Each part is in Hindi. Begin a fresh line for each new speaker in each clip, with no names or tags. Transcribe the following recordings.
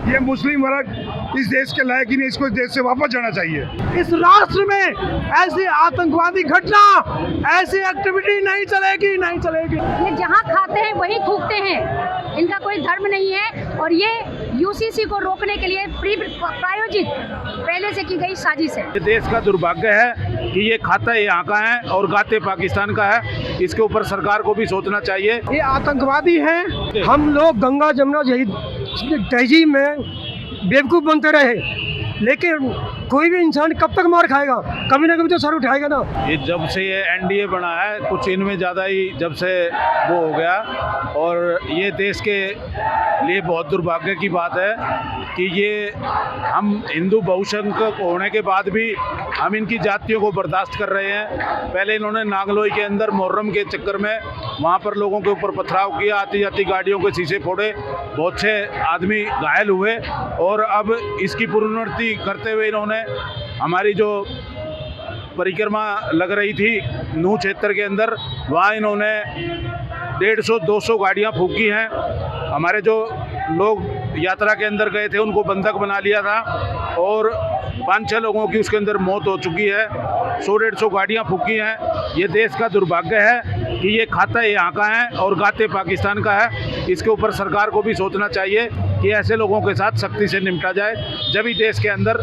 ये मुस्लिम वर्ग इस देश के लायक ही नहीं, इसको इस देश से वापस जाना चाहिए।
इस राष्ट्र में ऐसी आतंकवादी घटना, ऐसी एक्टिविटी नहीं चलेगी, नहीं चलेगी।
ये जहाँ खाते हैं वही थूकते हैं, इनका कोई धर्म नहीं है और ये यूसीसी को रोकने के लिए प्रायोजित पहले से की गई साजिश है।
ये देश का दुर्भाग्य है कि ये खाता यहाँ का है और गाते पाकिस्तान का है। इसके ऊपर सरकार को भी सोचना चाहिए।
ये आतंकवादी हैं। हम लोग गंगा जमुना तहजीब में बेवकूफ़ बनते रहे, लेकिन कोई भी इंसान कब तक मार खाएगा, कभी ना कभी तो सर उठाएगा ना।
ये जब से ये एनडीए बना है कुछ इनमें ज़्यादा ही जब से वो हो गया, और ये देश के लिए बहुत दुर्भाग्य की बात है कि ये हम हिंदू बहुसंख्यक होने के बाद भी हम इनकी जातियों को बर्दाश्त कर रहे हैं। पहले इन्होंने नागलोई के अंदर मुहर्रम के चक्कर में वहाँ पर लोगों के ऊपर पथराव किया, आती जाती गाड़ियों के शीशे फोड़े, बहुत से आदमी घायल हुए, और अब इसकी पुनरावृत्ति करते हुए इन्होंने हमारी जो परिक्रमा लग रही थी नूह क्षेत्र के अंदर, वहाँ इन्होंने 150-200 गाड़ियाँ फूकी हैं। हमारे जो लोग यात्रा के अंदर गए थे उनको बंधक बना लिया था, और 5-6 लोगों की उसके अंदर मौत हो चुकी है। 100-150 गाड़ियाँ फूकी हैं। ये देश का दुर्भाग्य है कि ये खाता यहाँ का है और गाते पाकिस्तान का है। इसके ऊपर सरकार को भी सोचना चाहिए कि ऐसे लोगों के साथ सख्ती से निपटा जाए, जब ही देश के अंदर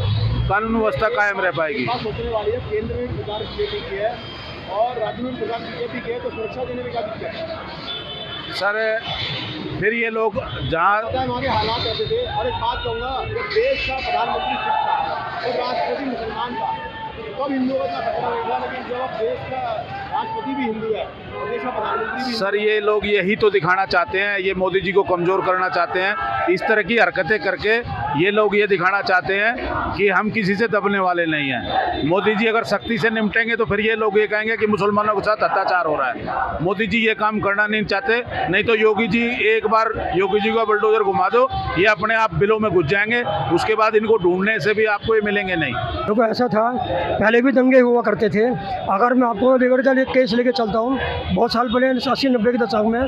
कानून व्यवस्था कायम रह पाएगी।
सोचने वाली है, केंद्र में सरकार बीजेपी की है और राज्य में सरकार बीजेपी की है, तो सुरक्षा देने में क्या दिक्कत है?
सर फिर ये लोग जहाँ
हमारे हालात ऐसे थे, और एक बात कहूँगा, जब देश का प्रधानमंत्री सिख था और राष्ट्रपति मुसलमान था, तब हिंदुओं का खतरा नहीं था, लेकिन जब अब देश का राष्ट्रपति भी हिंदू है और देश का प्रधानमंत्री भी।
सर ये लोग यही तो दिखाना चाहते हैं, ये मोदी जी को कमज़ोर करना चाहते हैं। इस तरह की हरकतें करके ये लोग ये दिखाना चाहते हैं कि हम किसी से दबने वाले नहीं हैं। मोदी जी अगर सख्ती से निपटेंगे तो फिर ये लोग ये कहेंगे कि मुसलमानों के साथ अत्याचार हो रहा है। मोदी जी ये काम करना नहीं चाहते, नहीं तो योगी जी, एक बार योगी जी का बुलडोजर घुमा दो, ये अपने आप बिलों में घुस जाएंगे। उसके बाद इनको ढूंढने से भी आपको ये मिलेंगे नहीं।
देखो ऐसा था, पहले भी दंगे हुआ करते थे। अगर मैं आपको अलीगढ़ का एक केस लेके चलता हूँ, बहुत साल पहले 80-90 के दशक में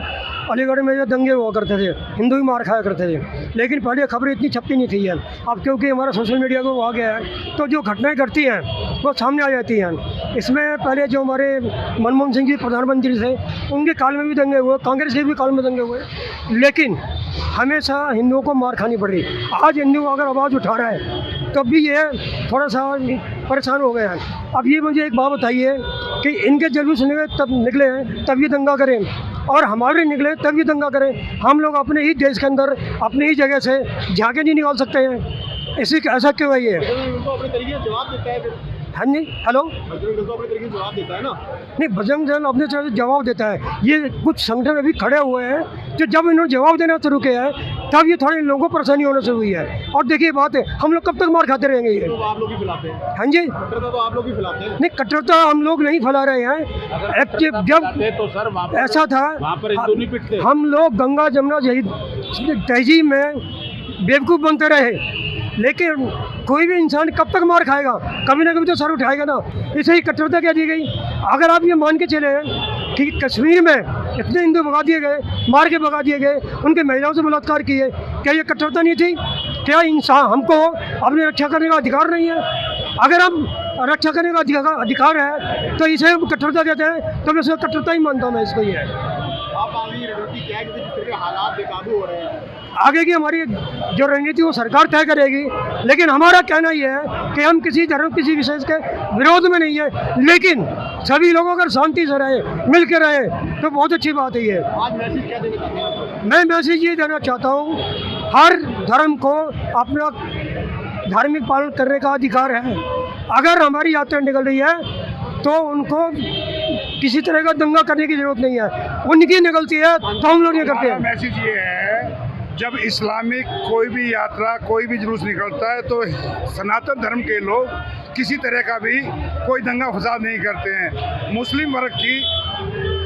अलीगढ़ में जो दंगे हुआ करते थे, हिंदू ही मार खाया करते थे, लेकिन पहले खबरें इतनी छपती नहीं थी है। अब क्योंकि हमारा सोशल मीडिया को आ गया है, तो जो घटनाएं घटती हैं वो सामने आ जाती हैं। इसमें पहले जो हमारे मनमोहन सिंह जी प्रधानमंत्री थे, उनके काल में भी दंगे हुए, कांग्रेस के भी काल में दंगे हुए, लेकिन हमेशा हिंदुओं को मार खानी पड़ रही। आज हिंदू अगर आवाज़ उठा रहा है तब भी ये थोड़ा सा परेशान हो गए हैं। अब ये मुझे एक बात बताइए कि इनके जुलूस तब निकले हैं तब ये दंगा करें, और हमारे निकले तब ये दंगा करें। हम लोग अपने ही देश के अंदर अपनी ही जगह से झांके नहीं निकाल सकते हैं, इसी ऐसा क्यों है ये?
उनको अपने तरीके से जवाब देता है फिर।
हाँ जी, हेलो।
उनको अपने तरीके से जवाब देता है ना?
नहीं, बजरंग दल अपने तरह से जवाब देता है। ये कुछ संगठन अभी खड़े हुए हैं जो जब इन्होंने जवाब देना शुरू किया है तब ये थोड़ी लोगों को परेशानी होने शुरू हुई है। और देखिए बात है, हम लोग कब तक मार खाते रहेंगे? ये
तो आप लोग ही फैलाते हैं।
हाँ जी,
कट्टरता तो आप लोग ही फैलाते हैं।
नहीं, कट्टरता हम लोग नहीं फैला रहे हैं। जब
तो सर
ऐसा था,
वहाँ पर हिंदू नहीं पिटते।
हम लोग गंगा जमुना तहजीब में बेवकूफ़ बनते रहे, लेकिन कोई भी इंसान कब तक मार खाएगा, कभी ना कभी तो सर उठाएगा ना। इसे ही कट्टरता क्या दी गई? अगर आप ये मान के चले कि कश्मीर में इतने हिंदू भगा दिए गए, मार के भगा दिए गए, उनके महिलाओं से बलात्कार किए, क्या ये कट्टरता नहीं थी? क्या इंसान हमको अपनी रक्षा करने का अधिकार नहीं है? अगर हम रक्षा करने का अधिकार है तो इसे कट्टरता कहते हैं, तो मैं इसे कट्टरता ही मानता हूँ। मैं इसको ये
आप आगे रणनीति क्या है, जिस तरह के हालात बेकाबू हो रहे हैं?
आगे की हमारी जो रणनीति वो सरकार तय करेगी, लेकिन हमारा कहना ये है कि हम किसी धर्म किसी विशेष के विरोध में नहीं है, लेकिन सभी लोग अगर शांति से रहे, मिल के रहे, तो बहुत अच्छी बात है ये।
आज मैसेज क्या देना चाहते हैं?
मैं मैसेज ये देना चाहता हूँ, हर धर्म को अपना धार्मिक पालन करने का अधिकार है। अगर हमारी यात्रा निकल रही है तो उनको किसी तरह का दंगा करने की जरूरत नहीं है, उनकी निकलती है तो हम लोग ये करते हैं।
मैसेज ये है, जब इस्लामिक कोई भी यात्रा कोई भी जुलूस निकलता है तो सनातन धर्म के लोग किसी तरह का भी कोई दंगा फसाद नहीं करते हैं। मुस्लिम वर्ग की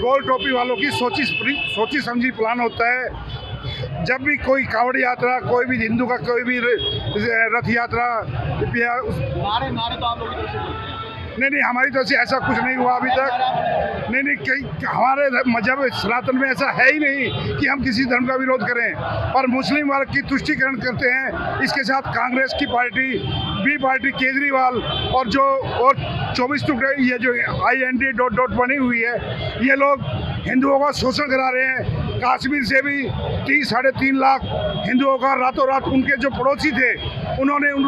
गोल टोपी वालों की सोची समझी प्लान होता है। जब भी कोई कावड़ यात्रा, कोई भी हिंदू का कोई भी रथ यात्रा,
नारे तो आप लोग की तरफ से
नहीं, हमारी तरफ से ऐसा कुछ नहीं हुआ अभी तक। नहीं, हमारे मजहब सनातन में ऐसा है ही नहीं कि हम किसी धर्म का विरोध करें, पर मुस्लिम वर्ग की तुष्टिकरण करते हैं। इसके साथ कांग्रेस की पार्टी, बी पार्टी, केजरीवाल और 24 टुकड़े ये जो IND ... बनी हुई है, ये लोग हिंदुओं का शोषण करा रहे हैं। कश्मीर से भी 3-3.5 लाख हिंदुओं का रातों रात, उनके जो पड़ोसी थे उन्होंने उन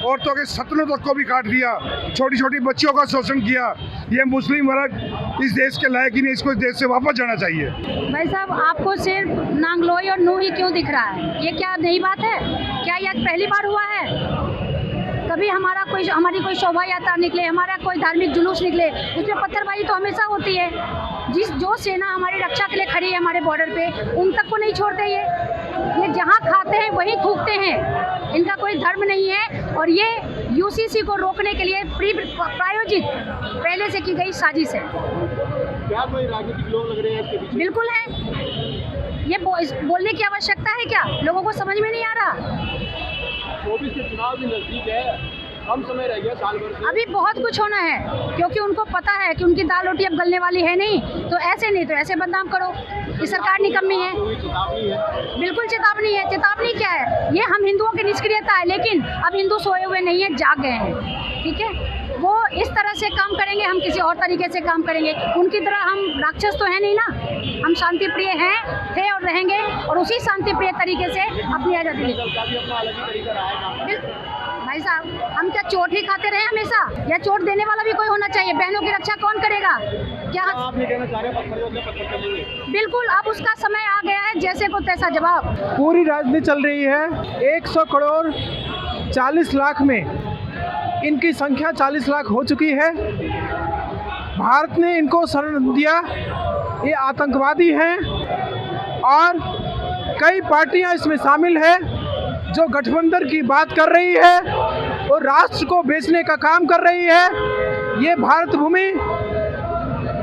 औरतों के सपनों तक को भी काट दिया, छोटी छोटी बच्चियों का शोषण किया। ये मुस्लिम वर्ग इस देश के लायक ही नहीं, इसको इस देश से वापस जाना चाहिए।
भाई साहब, आपको सिर्फ नांगलोई और नूह ही क्यों दिख रहा है? ये क्या नई बात है? क्या यह पहली बार हुआ है? कभी हमारी कोई शोभा यात्रा निकले, हमारा कोई धार्मिक जुलूस निकले, उसमें पत्थरबाजी तो हमेशा होती है। जो सेना हमारी रक्षा के लिए खड़ी है हमारे बॉर्डर पे, उन तक को नहीं छोड़ते। ये जहाँ खाते हैं वहीं थूकते हैं। इनका कोई धर्म नहीं है और ये UCC को रोकने के लिए प्रायोजित पहले से की गई साजिश है।
क्या कोई राजनीतिक लोग लग रहे हैं इसके पीछे?
बिल्कुल है। ये बोलने की आवश्यकता है क्या? लोगों को समझ में नहीं आ रहा।
24 के चुनाव भी नजदीक है, कम समय रह गया, साल भर से।
अभी बहुत कुछ होना है, क्योंकि उनको पता है कि उनकी दाल रोटी अब गलने वाली है नहीं। तो ऐसे बदनाम करो कि सरकार निकम्मी है।
चेतावनी है,
बिल्कुल चेतावनी है। चेतावनी क्या है? ये हम हिंदुओं की निष्क्रियता है, लेकिन अब हिंदू सोए हुए नहीं है, जाग गए हैं। ठीक है, वो इस तरह से काम करेंगे, हम किसी और तरीके से काम करेंगे। उनकी तरह हम राक्षस तो है नहीं ना, हम शांति प्रिय हैं, थे और रहेंगे, और उसी शांति प्रिय तरीके से अपनी आज़ादी लेंगे।
का भी अपना अलग ही तरीका रहेगा।
भाई साहब, हम क्या चोट ही खाते रहे हमेशा? या चोट देने वाला भी कोई होना चाहिए? बहनों की रक्षा कौन करेगा? क्या
आप ये कहना चाह रहे हैं पत्थर जो पत्थर चलेंगे?
बिल्कुल, अब उसका समय आ गया है, जैसे को तैसा जवाब।
पूरी राजनीति चल रही है। 100 करोड़ 40 लाख में इनकी संख्या 40 लाख हो चुकी है। भारत ने इनको शरण दिया, ये आतंकवादी हैं, और कई पार्टियां इसमें शामिल है जो गठबंधन की बात कर रही है और राष्ट्र को बेचने का काम कर रही है। ये भारत भूमि,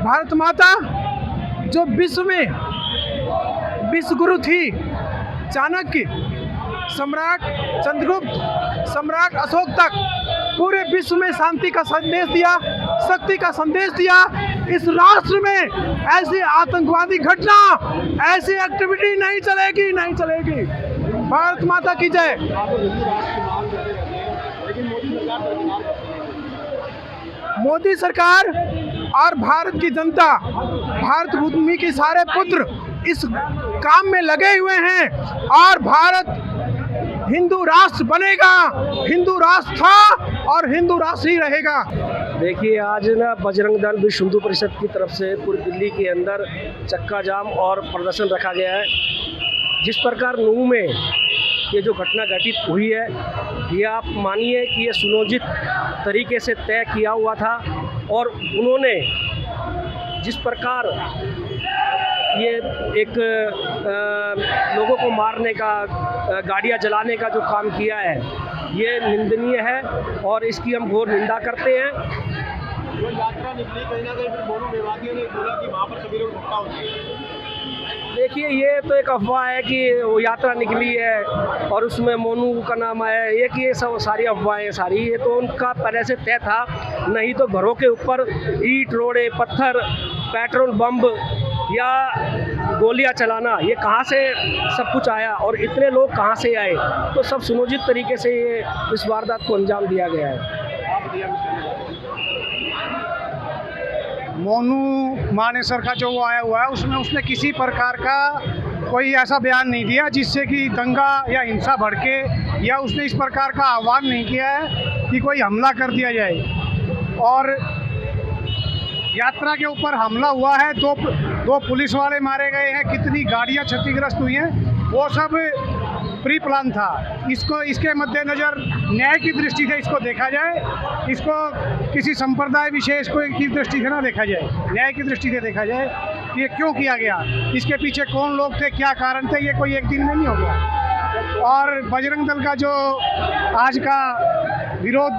भारत माता, जो विश्व में विश्वगुरु थी, चाणक्य, सम्राट चंद्रगुप्त, सम्राट अशोक तक पूरे विश्व में शांति का संदेश दिया, शक्ति का संदेश दिया। इस राष्ट्र में ऐसी आतंकवादी घटना, ऐसी एक्टिविटी नहीं चलेगी, नहीं चलेगी। भारत माता की जय।
आप हिंदू राष्ट्र की मांग करते रहते हैं, लेकिन मोदी सरकार
और भारत की जनता, भारत भूमि के सारे पुत्र इस काम में लगे हुए हैं, और भारत हिंदू राष्ट्र बनेगा, हिंदू राष्ट्र था और हिंदू राष्ट्र ही रहेगा।
देखिए, आज ना बजरंग दल विश्व हिंदू परिषद की तरफ से पूरी दिल्ली के अंदर चक्का जाम और प्रदर्शन रखा गया है। जिस प्रकार नूह में ये जो घटना घटित हुई है, ये आप मानिए कि ये सुनियोजित तरीके से तय किया हुआ था, और उन्होंने जिस प्रकार ये एक लोगों को मारने का, गाड़ियाँ जलाने का जो काम किया है, ये निंदनीय है और इसकी हम घोर निंदा करते हैं।
जो यात्रा निकली, कहीं ना कहीं फिर दोनों विवादियों ने बोला कि वहाँ पर सभी लोग इकट्ठा हो जाएंगे।
देखिए, ये तो एक अफवाह है कि वो यात्रा निकली है और उसमें मोनू का नाम आया है। एक ये सब सारी अफवाहें सारी, ये तो उनका पहले से तय था। नहीं तो घरों के ऊपर ईंट, रोड़े, पत्थर, पेट्रोल बम या गोलियां चलाना, ये कहाँ से सब कुछ आया और इतने लोग कहाँ से आए? तो सब सुनियोजित तरीके से ये इस वारदात को अंजाम दिया गया है।
मोनू मानेसर का जो वो आया हुआ है, उसमें उसने किसी प्रकार का कोई ऐसा बयान नहीं दिया जिससे कि दंगा या हिंसा भड़के, या उसने इस प्रकार का आह्वान नहीं किया है कि कोई हमला कर दिया जाए। और यात्रा के ऊपर हमला हुआ है, दो पुलिस वाले मारे गए हैं, कितनी गाड़ियां क्षतिग्रस्त हुई हैं, वो सब प्री प्लान था। इसके मद्देनज़र न्याय की दृष्टि से इसको देखा जाए, इसको किसी संप्रदाय विशेष को की दृष्टि से ना देखा जाए, न्याय की दृष्टि से देखा जाए कि ये क्यों किया गया, इसके पीछे कौन लोग थे, क्या कारण थे। ये कोई एक दिन में नहीं हो गया। और बजरंग दल का जो आज का विरोध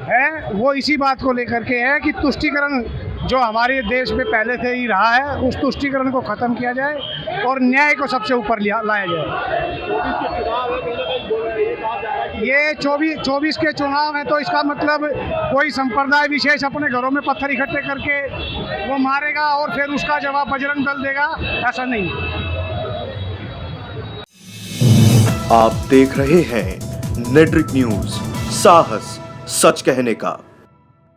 है, वो इसी बात को लेकर के है कि तुष्टीकरण जो हमारे देश में पहले से ही रहा है, उस तुष्टीकरण को ख़त्म किया जाए और न्याय को सबसे ऊपर लाया जाए।
चुनाव है, कहीं ना कहीं ये कहा जा रहा है
ये 24 के चुनाव हैं, तो इसका मतलब कोई संप्रदाय विशेष अपने घरों में पत्थर इकट्ठे करके वो मारेगा और फिर उसका जवाब बजरंग दल देगा, ऐसा नहीं।
आप देख रहे हैं नेट्रिक न्यूज, साहस सच कहने का।